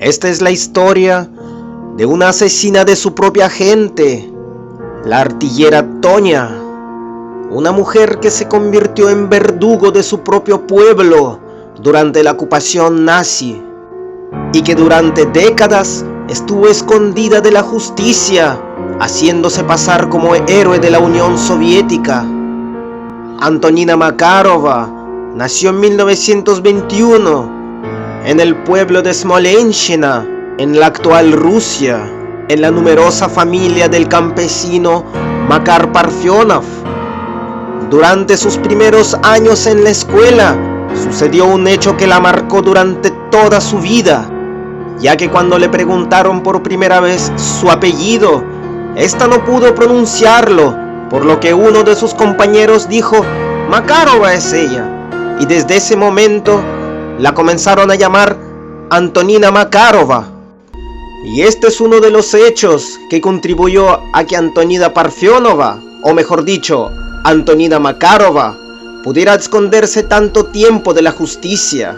Esta es la historia de una asesina de su propia gente, la artillera Tonia, una mujer que se convirtió en verdugo de su propio pueblo durante la ocupación nazi y que durante décadas estuvo escondida de la justicia, haciéndose pasar como héroe de la Unión Soviética. Antonina Makarova nació en 1921 en el pueblo de Smolenshina, en la actual Rusia, en la numerosa familia del campesino Makar Parfionov. Durante sus primeros años en la escuela, sucedió un hecho que la marcó durante toda su vida, ya que cuando le preguntaron por primera vez su apellido, esta no pudo pronunciarlo, por lo que uno de sus compañeros dijo: Makarova es ella, y desde ese momento la comenzaron a llamar Antonina Makarova. Y este es uno de los hechos que contribuyó a que Antonina Parfionova, o mejor dicho, Antonina Makarova, pudiera esconderse tanto tiempo de la justicia.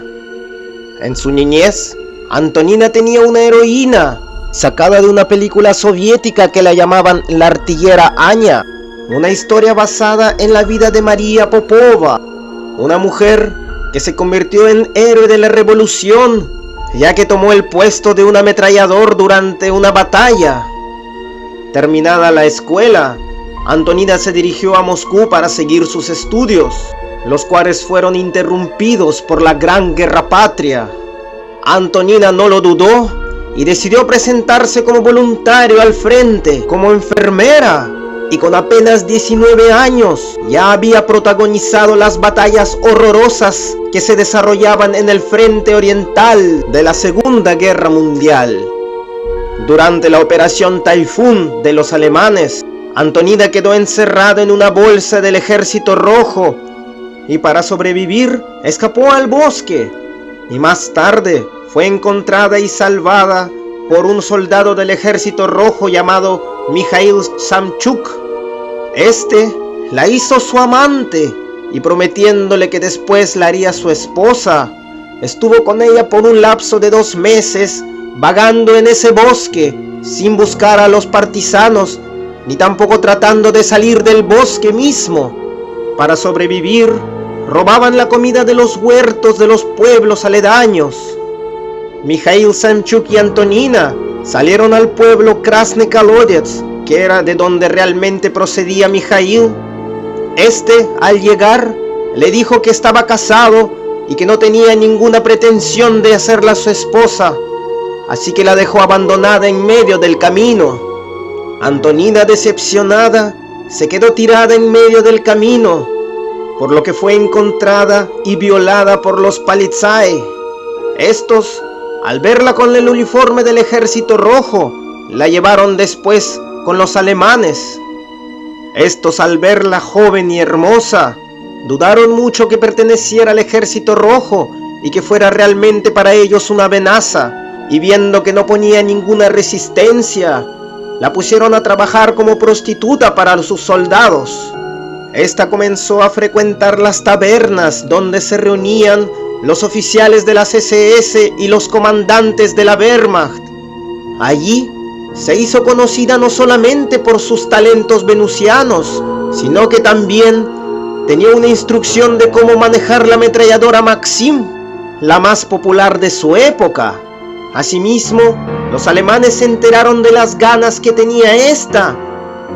En su niñez, Antonina tenía una heroína sacada de una película soviética que la llamaban La artillera Anya, una historia basada en la vida de María Popova, una mujer que se convirtió en héroe de la revolución, ya que tomó el puesto de un ametrallador durante una batalla. Terminada la escuela, Antonina se dirigió a Moscú para seguir sus estudios, los cuales fueron interrumpidos por la Gran Guerra Patria. Antonina no lo dudó y decidió presentarse como voluntario al frente, como enfermera, y con apenas 19 años ya había protagonizado las batallas horrorosas que se desarrollaban en el frente oriental de la Segunda Guerra Mundial. Durante la Operación Taifún de los alemanes, Antonina quedó encerrada en una bolsa del Ejército Rojo y para sobrevivir escapó al bosque, y más tarde fue encontrada y salvada por un soldado del Ejército Rojo llamado Mikhail Samchuk. Este la hizo su amante y prometiéndole que después la haría su esposa, estuvo con ella por un lapso de 2 meses vagando en ese bosque sin buscar a los partisanos ni tampoco tratando de salir del bosque mismo. Para sobrevivir, robaban la comida de los huertos de los pueblos aledaños. Mikhail Samchuk y Antonina salieron al pueblo Krasny Kolodets, que era de donde realmente procedía Mikhail. Este, al llegar, le dijo que estaba casado y que no tenía ninguna pretensión de hacerla su esposa, así que la dejó abandonada en medio del camino. Antonina, decepcionada, se quedó tirada en medio del camino, por lo que fue encontrada y violada por los Polizei. Estos, al verla con el uniforme del Ejército Rojo, la llevaron después con los alemanes. Estos, al verla joven y hermosa, dudaron mucho que perteneciera al Ejército Rojo y que fuera realmente para ellos una amenaza, y viendo que no ponía ninguna resistencia, la pusieron a trabajar como prostituta para sus soldados. Esta comenzó a frecuentar las tabernas donde se reunían los oficiales de las SS y los comandantes de la Wehrmacht. Allí se hizo conocida no solamente por sus talentos venusianos, sino que también tenía una instrucción de cómo manejar la ametralladora Maxim, la más popular de su época. Asimismo, los alemanes se enteraron de las ganas que tenía esta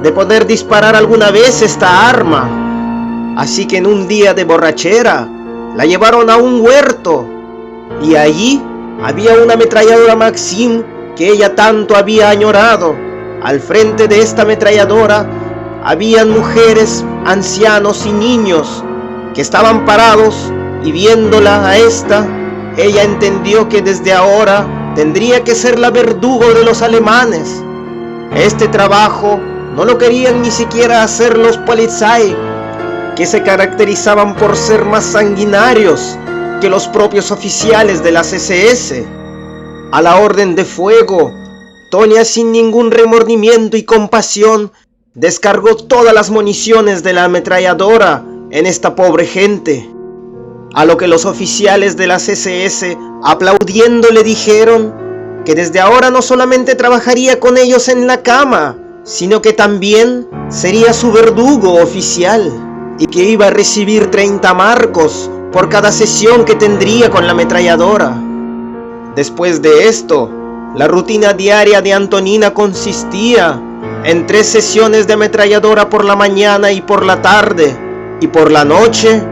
de poder disparar alguna vez esta arma. Así que en un día de borrachera, la llevaron a un huerto, y allí había una ametralladora Maxim que ella tanto había añorado. Al frente de esta ametralladora habían mujeres, ancianos y niños que estaban parados, y viéndola a esta, ella entendió que desde ahora tendría que ser la verdugo de los alemanes. Este trabajo no lo querían ni siquiera hacer los Polizei, que se caracterizaban por ser más sanguinarios que los propios oficiales de las SS. A la orden de fuego, Tonia, sin ningún remordimiento y compasión, descargó todas las municiones de la ametralladora en esta pobre gente. A lo que los oficiales de las SS, aplaudiendo, le dijeron que desde ahora no solamente trabajaría con ellos en la cama, sino que también sería su verdugo oficial y que iba a recibir 30 marcos por cada sesión que tendría con la ametralladora. Después de esto, la rutina diaria de Antonina consistía en 3 sesiones de ametralladora por la mañana y por la tarde, y por la noche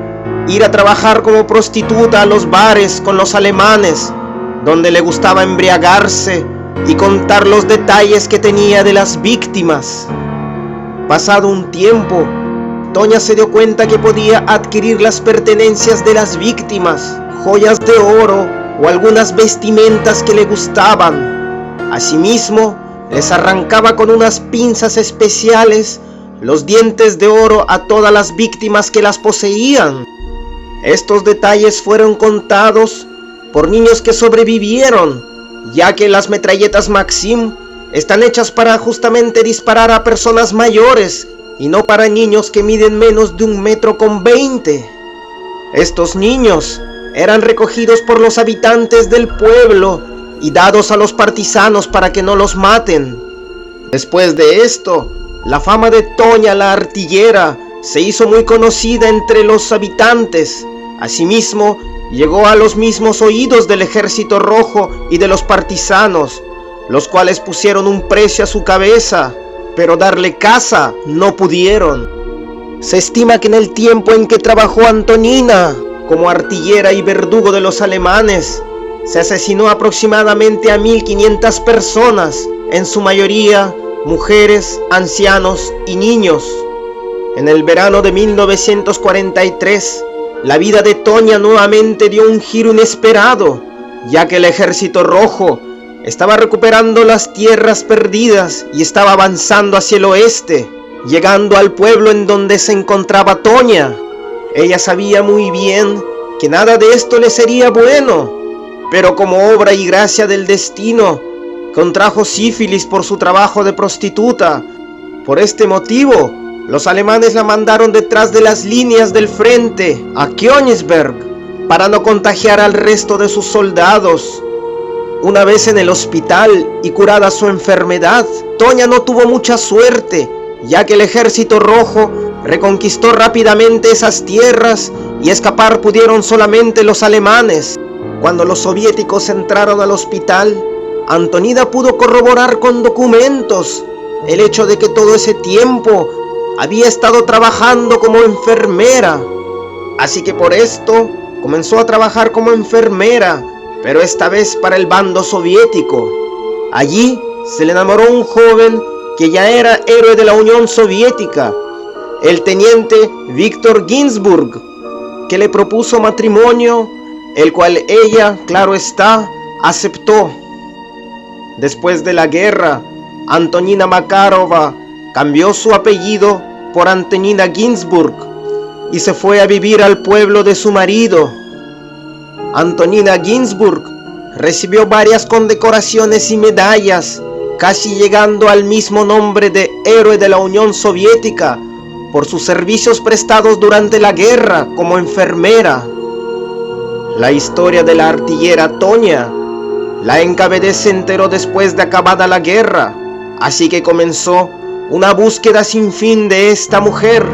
ir a trabajar como prostituta a los bares con los alemanes, donde le gustaba embriagarse y contar los detalles que tenía de las víctimas. Pasado un tiempo, Toña se dio cuenta que podía adquirir las pertenencias de las víctimas, joyas de oro o algunas vestimentas que le gustaban. Asimismo, les arrancaba con unas pinzas especiales los dientes de oro a todas las víctimas que las poseían. Estos detalles fueron contados por niños que sobrevivieron, ya que las metralletas Maxim están hechas para justamente disparar a personas mayores y no para niños que miden menos de 1,20 m. Estos niños eran recogidos por los habitantes del pueblo y dados a los partisanos para que no los maten. Después de esto, la fama de Toña la artillera se hizo muy conocida entre los habitantes. Asimismo, llegó a los mismos oídos del Ejército Rojo y de los partisanos, los cuales pusieron un precio a su cabeza, pero darle caza no pudieron. Se estima que en el tiempo en que trabajó Antonina como artillera y verdugo de los alemanes, se asesinó aproximadamente a 1.500 personas, en su mayoría mujeres, ancianos y niños. En el verano de 1943, la vida de Toña nuevamente dio un giro inesperado, ya que el Ejército Rojo estaba recuperando las tierras perdidas y estaba avanzando hacia el oeste, llegando al pueblo en donde se encontraba Toña. Ella sabía muy bien que nada de esto le sería bueno, pero como obra y gracia del destino, contrajo sífilis por su trabajo de prostituta. Por este motivo, los alemanes la mandaron detrás de las líneas del frente, a Königsberg, para no contagiar al resto de sus soldados. Una vez en el hospital y curada su enfermedad, Toña no tuvo mucha suerte, ya que el Ejército Rojo reconquistó rápidamente esas tierras y escapar pudieron solamente los alemanes. Cuando los soviéticos entraron al hospital, Antonina pudo corroborar con documentos el hecho de que todo ese tiempo había estado trabajando como enfermera. Así que por esto comenzó a trabajar como enfermera, pero esta vez para el bando soviético. Allí se le enamoró un joven que ya era héroe de la Unión Soviética, el teniente Víctor Ginsburg, que le propuso matrimonio, el cual ella, claro está, aceptó. Después de la guerra, Antonina Makarova cambió su apellido por Antonina Ginsburg y se fue a vivir al pueblo de su marido. Antonina Ginsburg recibió varias condecoraciones y medallas, casi llegando al mismo nombre de héroe de la Unión Soviética por sus servicios prestados durante la guerra como enfermera. La historia de la artillera Toña, la NKVD se enteró después de acabada la guerra, así que comenzó una búsqueda sin fin de esta mujer.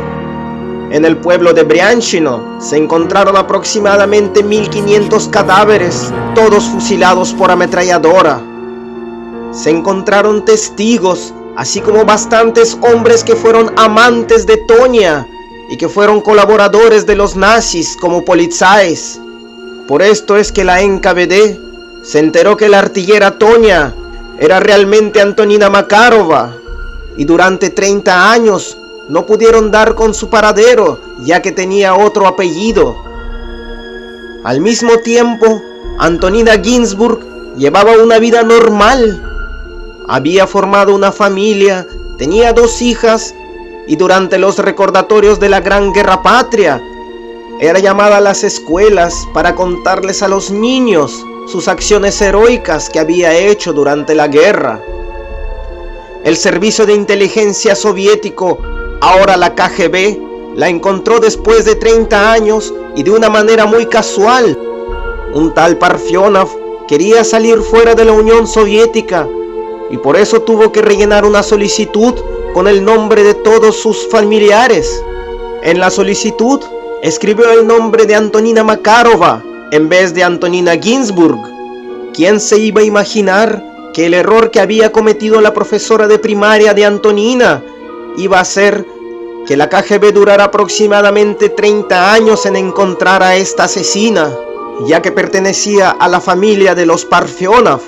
En el pueblo de Brianchino se encontraron aproximadamente 1.500 cadáveres, todos fusilados por ametralladora. Se encontraron testigos, así como bastantes hombres que fueron amantes de Toña y que fueron colaboradores de los nazis como Polizais. Por esto es que la NKVD se enteró que la artillera Toña era realmente Antonina Makarova, y durante 30 años no pudieron dar con su paradero, ya que tenía otro apellido. Al mismo tiempo, Antonina Ginsburg llevaba una vida normal. Había formado una familia, tenía 2 hijas, y durante los recordatorios de la Gran Guerra Patria, era llamada a las escuelas para contarles a los niños sus acciones heroicas que había hecho durante la guerra. El servicio de inteligencia soviético, ahora la KGB, la encontró después de 30 años y de una manera muy casual. Un tal Parfionov, quería salir fuera de la Unión Soviética y por eso tuvo que rellenar una solicitud con el nombre de todos sus familiares. En la solicitud escribió el nombre de Antonina Makarova en vez de Antonina Ginsburg. ¿Quién se iba a imaginar que el error que había cometido la profesora de primaria de Antonina iba a ser que la KGB durara aproximadamente 30 años en encontrar a esta asesina, ya que pertenecía a la familia de los Parfionov?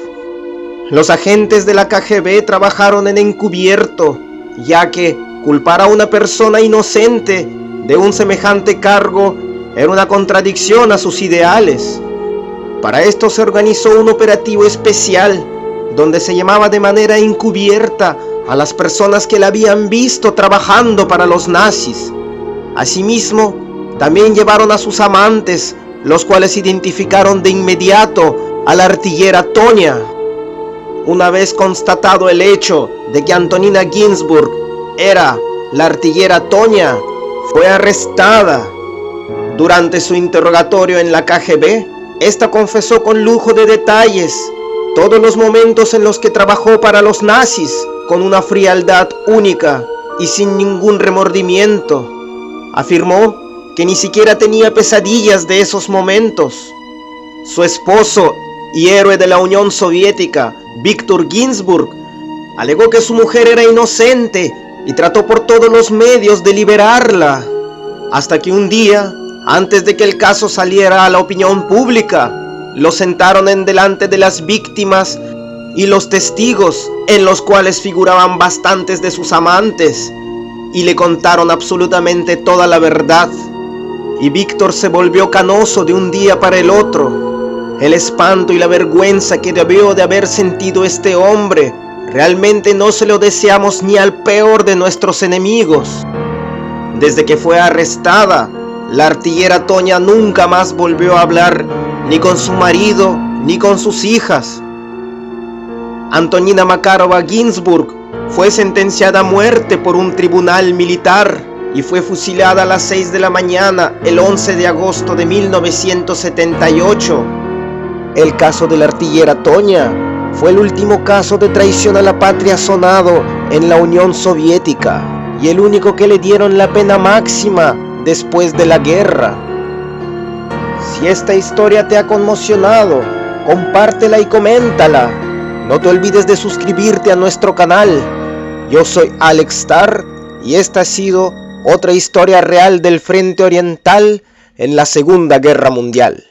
Los agentes de la KGB trabajaron en encubierto, ya que culpar a una persona inocente de un semejante cargo era una contradicción a sus ideales. Para esto se organizó un operativo especial, donde se llamaba de manera encubierta a las personas que la habían visto trabajando para los nazis. Asimismo, también llevaron a sus amantes, los cuales identificaron de inmediato a la artillera Tonia. Una vez constatado el hecho de que Antonina Ginsburg era la artillera Tonia, fue arrestada. Durante su interrogatorio en la KGB, esta confesó con lujo de detalles todos los momentos en los que trabajó para los nazis, con una frialdad única y sin ningún remordimiento. Afirmó que ni siquiera tenía pesadillas de esos momentos. Su esposo y héroe de la Unión Soviética, Víctor Ginsburg, alegó que su mujer era inocente y trató por todos los medios de liberarla, hasta que un día, antes de que el caso saliera a la opinión pública, lo sentaron en delante de las víctimas y los testigos, en los cuales figuraban bastantes de sus amantes, y le contaron absolutamente toda la verdad. Y Víctor se volvió canoso de un día para el otro. El espanto y la vergüenza que debió de haber sentido este hombre, realmente no se lo deseamos ni al peor de nuestros enemigos. Desde que fue arrestada, la artillera Tonia nunca más volvió a hablar ni con su marido ni con sus hijas. Antonina Makarova Ginsburg fue sentenciada a muerte por un tribunal militar y fue fusilada a las 6 de la mañana el 11 de agosto de 1978. El caso de la artillera Tonia fue el último caso de traición a la patria sonado en la Unión Soviética y el único que le dieron la pena máxima después de la guerra. Si esta historia te ha conmocionado, compártela y coméntala. No te olvides de suscribirte a nuestro canal. Yo soy Alex Star y esta ha sido otra historia real del Frente Oriental en la Segunda Guerra Mundial.